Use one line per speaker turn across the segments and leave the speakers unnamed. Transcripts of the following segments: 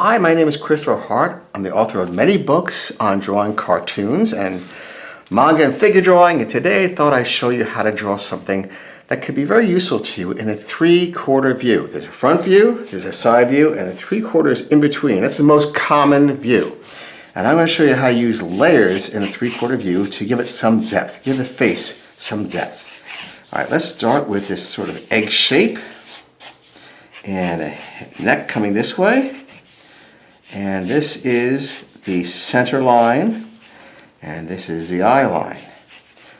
Hi, my name is Christopher Hart. I'm the author of many books on drawing cartoons and manga and figure drawing, and today I thought I'd show you how to draw something that could be very useful to you in a three-quarter view. There's a front view, there's a side view, and the three-quarters in between. That's the most common view. And I'm going to show you how to use layers in a three-quarter view to give it some depth, give the face some depth. All right, let's start with this sort of egg shape and a neck coming this way. And this is the center line, and this is the eye line.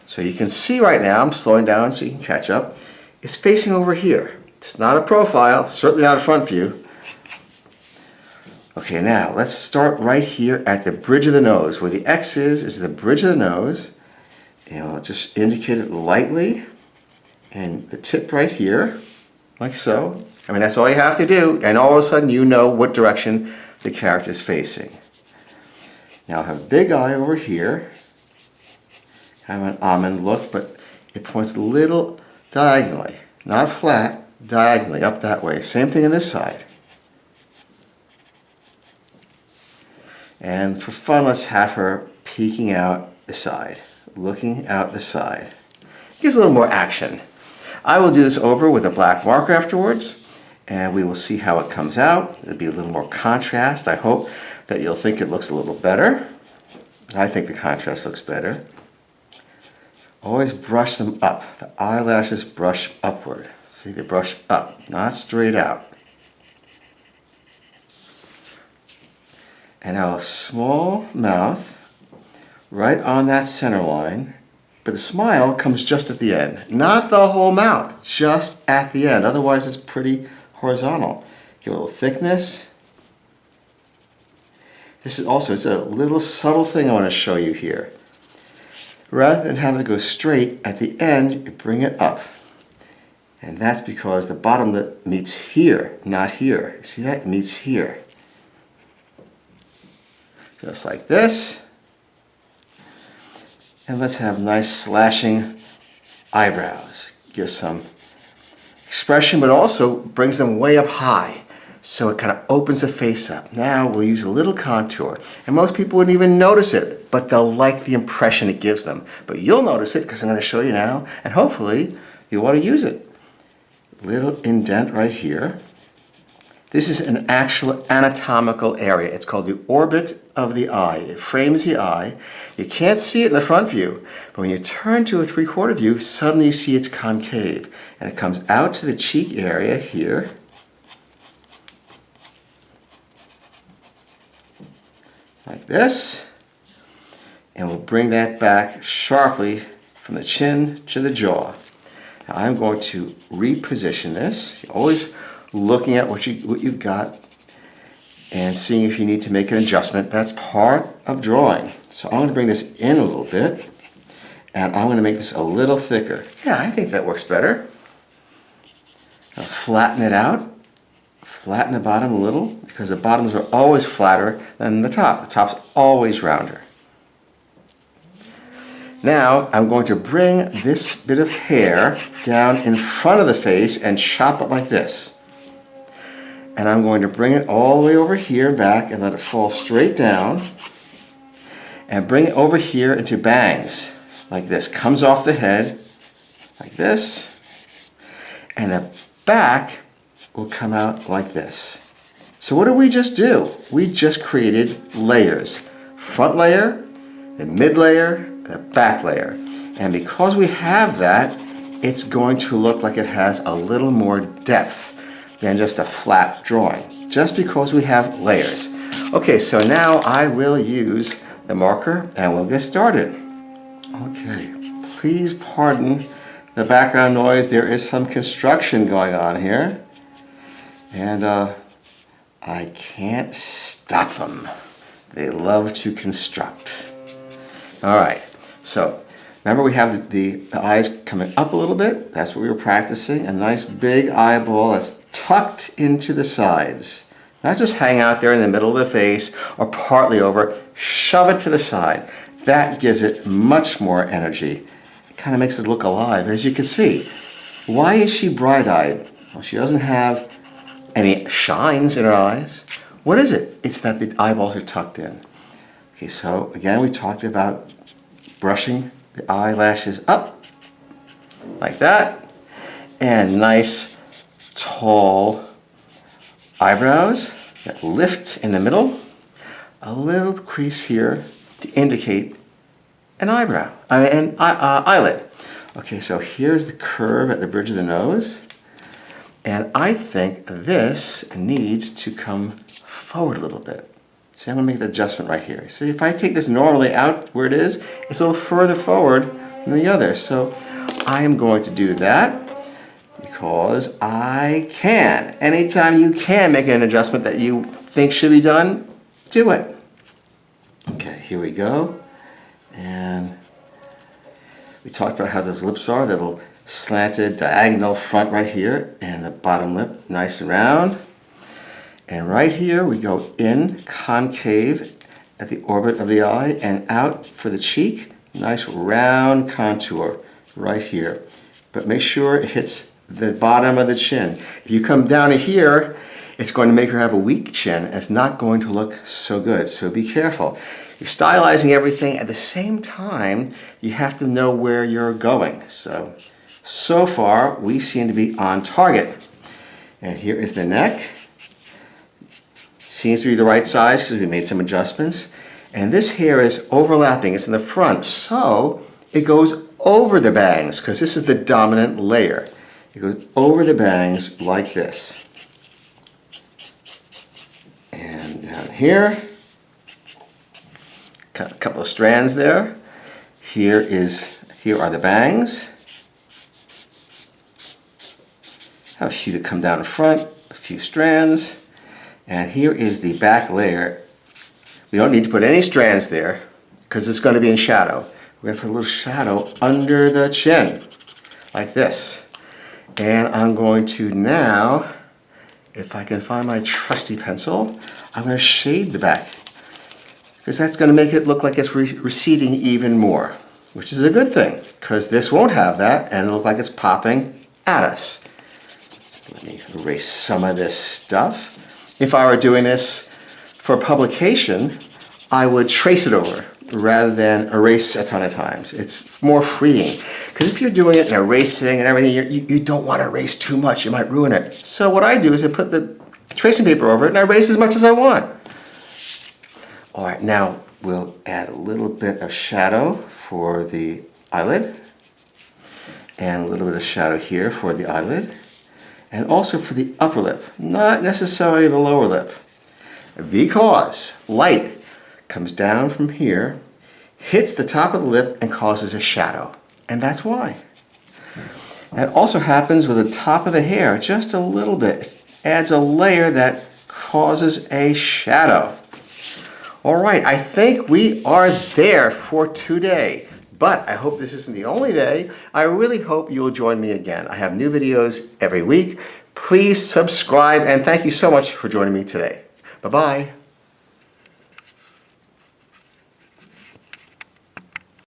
So you can see right now, I'm slowing down so you can catch up, it's facing over here. It's not a profile, certainly not a front view. Okay, now let's start right here at the bridge of the nose. Where the X is the bridge of the nose. And I'll just indicate it lightly. And the tip right here, like so. I mean, that's all you have to do. And all of a sudden you know what direction the character is facing. Now I have a big eye over here. Kind of an almond look, but it points a little diagonally. Not flat, diagonally, up that way. Same thing on this side. And for fun, let's have her peeking out the side, looking out the side. Gives a little more action. I will do this over with a black marker afterwards, and we will see how it comes out. It'll be a little more contrast. I hope that you'll think it looks a little better. I think the contrast looks better. Always brush them up. The eyelashes brush upward. See, they brush up, not straight out. And now a small mouth right on that center line, but the smile comes just at the end. Not the whole mouth, just at the end. Otherwise it's pretty horizontal. Give a little thickness. This is also, it's a little subtle thing I want to show you here. Rather than have it go straight, at the end you bring it up. And that's because the bottom lip meets here, not here. See that? It meets here. Just like this. And let's have nice slashing eyebrows. Give some expression, but also brings them way up high. So it kind of opens the face up. Now we'll use a little contour. And most people wouldn't even notice it, but they'll like the impression it gives them. But you'll notice it because I'm going to show you now, and hopefully you'll want to use it. Little indent right here. This is an actual anatomical area. It's called the orbit of the eye. It frames the eye. You can't see it in the front view, but when you turn to a three-quarter view, suddenly you see it's concave. And it comes out to the cheek area here. Like this. And we'll bring that back sharply from the chin to the jaw. Now I'm going to reposition this. You're always looking at what you've got and seeing if you need to make an adjustment. That's part of drawing. So I'm going to bring this in a little bit, and I'm going to make this a little thicker. Yeah, I think that works better. Now flatten it out. Flatten the bottom a little, because the bottoms are always flatter than the top. The top's always rounder. Now I'm going to bring this bit of hair down in front of the face and chop it like this. And I'm going to bring it all the way over here and back and let it fall straight down. And bring it over here into bangs, like this. Comes off the head, like this. And the back will come out like this. So what did we just do? We just created layers. Front layer, the mid layer, the back layer. And because we have that, it's going to look like it has a little more depth than just a flat drawing, just because we have layers. Okay, so now I will use the marker and we'll get started. Okay, please pardon the background noise. There is some construction going on here, and I can't stop them. They love to construct. All right, so remember we have the eyes coming up a little bit. That's what we were practicing. A nice big eyeball that's tucked into the sides. Not just hang out there in the middle of the face or partly over. Shove it to the side. That gives it much more energy. It kind of makes it look alive, as you can see. Why is she bright-eyed? Well, she doesn't have any shines in her eyes. What is it? It's that the eyeballs are tucked in. Okay, so again, we talked about brushing the eyelashes up like that, and nice tall eyebrows that lift in the middle, a little crease here to indicate an eyelid. Okay, so here's the curve at the bridge of the nose, and I think this needs to come forward a little bit. See, I'm going to make the adjustment right here. See, if I take this normally out where it is, it's a little further forward than the other. So I am going to do that because I can. Anytime you can make an adjustment that you think should be done, do it. Okay, here we go. And we talked about how those lips are, that little slanted diagonal front right here, and the bottom lip nice and round. And right here we go in concave at the orbit of the eye and out for the cheek. Nice round contour right here. But make sure it hits the bottom of the chin. If you come down to here, it's going to make her have a weak chin, and it's not going to look so good. So be careful. You're stylizing everything. At the same time, you have to know where you're going. So far, we seem to be on target. And here is the neck. Seems to be the right size because we made some adjustments. And this hair is overlapping. It's in the front. So it goes over the bangs because this is the dominant layer. It goes over the bangs like this. And down here, got a couple of strands there. Here are the bangs. Have a few that come down in front, a few strands. And here is the back layer. We don't need to put any strands there because it's going to be in shadow. We're going to put a little shadow under the chin, like this. And I'm going to now, if I can find my trusty pencil, I'm going to shade the back, because that's going to make it look like it's receding even more, which is a good thing, because this won't have that, and it'll look like it's popping at us. Let me erase some of this stuff. If I were doing this for publication, I would trace it over rather than erase a ton of times. It's more freeing. Because if you're doing it and erasing and everything, you don't want to erase too much. You might ruin it. So what I do is I put the tracing paper over it and I erase as much as I want. All right, now we'll add a little bit of shadow for the eyelid. And a little bit of shadow here for the eyelid. And also for the upper lip, not necessarily the lower lip. Because light comes down from here, hits the top of the lip, and causes a shadow. And that's why. That also happens with the top of the hair, just a little bit. It adds a layer that causes a shadow. All right, I think we are there for today. But I hope this isn't the only day. I really hope you'll join me again. I have new videos every week. Please subscribe, and thank you so much for joining me today. Bye-bye.